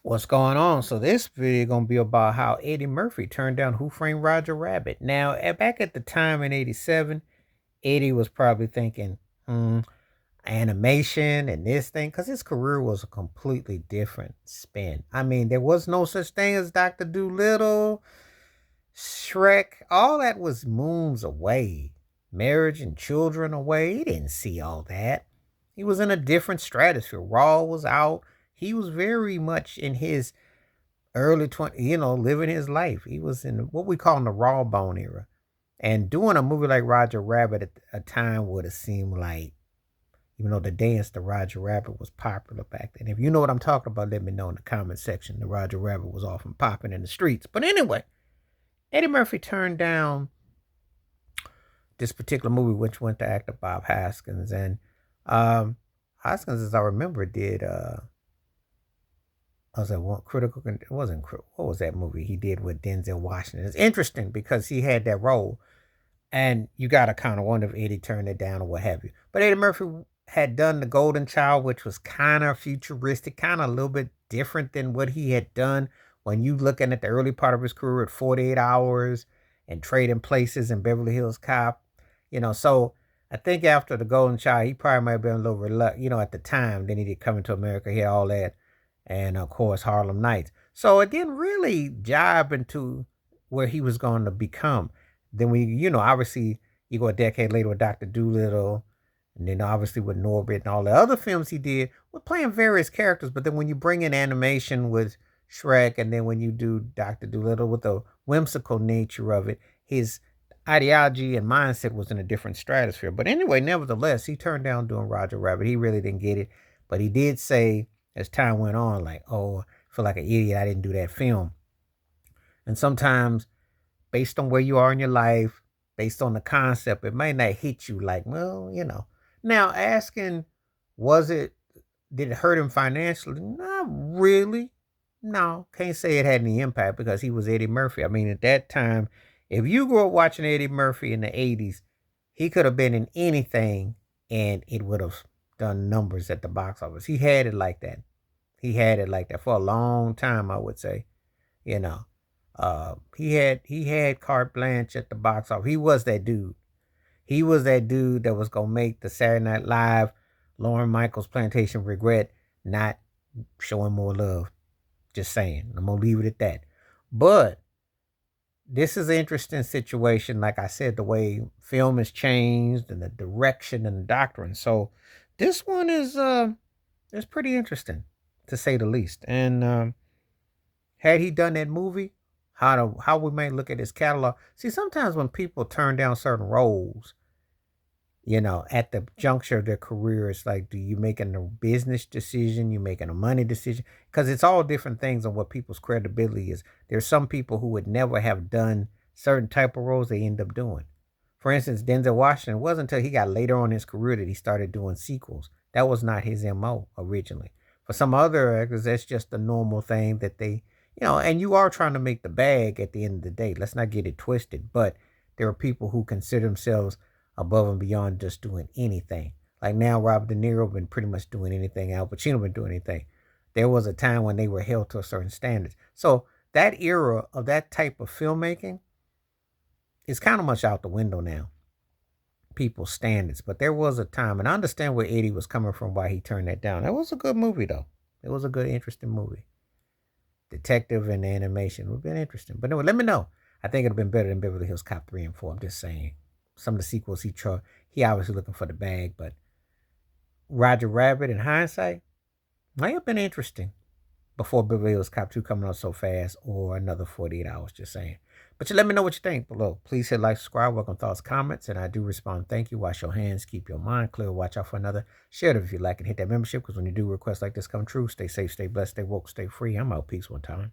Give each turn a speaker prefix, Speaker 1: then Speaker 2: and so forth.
Speaker 1: What's going on? So this video gonna be about how Eddie Murphy turned down Who Framed Roger Rabbit. Now, back at the time in '87, Eddie was probably thinking, hmm, animation and this thing, because his career was a completely different spin. I mean, there was no such thing as Dr. Dolittle, Shrek. All that was moons away. Marriage and Children away. He didn't see all that. He was in a different stratosphere. Raw was out. He was very much in his early 20, living his life. He was in what we call in the raw bone era. And doing a movie like Roger Rabbit at a time would have seemed like, even though the dance to Roger Rabbit was popular back then. If you know what I'm talking about, let me know in the comment section. The Roger Rabbit was often popping in the streets. But anyway, Eddie Murphy turned down this particular movie, which went to actor Bob Hoskins. And Hoskins, as I remember, did I was at one critical. It wasn't what was that movie he did with Denzel Washington? It's interesting because he had that role, and you gotta kind of wonder if Eddie turned it down or what have you. But Eddie Murphy had done The Golden Child, which was kind of futuristic, kind of a little bit different than what he had done when you looking at the early part of his career at 48 Hours and Trading Places and Beverly Hills Cop. So I think after The Golden Child, he probably might have been a little reluctant, at the time. Then he did Coming to America, he had all that, and of course Harlem Nights. So it didn't really jive into where he was going to become. Then obviously you go a decade later with Dr. Doolittle, and then obviously with Norbit and all the other films he did with playing various characters. But then when you bring in animation with Shrek, and then when you do Dr. Doolittle with the whimsical nature of it, his ideology and mindset was in a different stratosphere. But anyway, nevertheless, he turned down doing Roger Rabbit. He really didn't get it. But he did say as time went on, like, oh, I feel like an idiot. I didn't do that film. And sometimes, based on where you are in your life, based on the concept, it may not hit you like, well. Now, asking, was it, did it hurt him financially? Not really. No, can't say it had any impact because he was Eddie Murphy. I mean, at that time, if you grew up watching Eddie Murphy in the '80s, he could have been in anything and it would have done numbers at the box office. He had it like that. He had it like that for a long time, I would say. You know, he had carte blanche at the box office. He was that dude. He was that dude that was gonna make the Saturday Night Live, Lauren Michaels Plantation regret not showing more love. Just saying. I'm gonna leave it at that. But this is an interesting situation. Like I said, the way film has changed and the direction and the doctrine. So this one is pretty interesting to say the least. And had he done that movie, how we may look at his catalog. See, sometimes when people turn down certain roles, at the juncture of their career, it's like, do you making a business decision? You making a money decision? Because it's all different things on what people's credibility is. There's some people who would never have done certain type of roles they end up doing. For instance, Denzel Washington, it wasn't until he got later on in his career that he started doing sequels. That was not his MO originally. For some other actors, that's just a normal thing that they, and you are trying to make the bag at the end of the day. Let's not get it twisted. But there are people who consider themselves above and beyond just doing anything. Like now, Robert De Niro been pretty much doing anything. Al Pacino been doing anything. There was a time when they were held to a certain standards. So that era of that type of filmmaking is kind of much out the window now. People's standards, but there was a time, and I understand where Eddie was coming from, why he turned that down. That was a good movie, though. It was a good, interesting movie. Detective and the animation would have been interesting. But anyway, let me know. I think it'd have been better than Beverly Hills Cop 3 and 4. I'm just saying. Some of the sequels he obviously looking for the bag, but Roger Rabbit in hindsight might have been interesting before Beverly Hills Cop 2 coming out so fast or another 48 hours, just saying. But you let me know what you think below. Please hit like, subscribe, welcome thoughts, comments, and I do respond. Thank you. Wash your hands, keep your mind clear, watch out for another. Share it if you like and hit that membership because when you do requests like this come true, stay safe, stay blessed, stay woke, stay free. I'm out. Peace one time.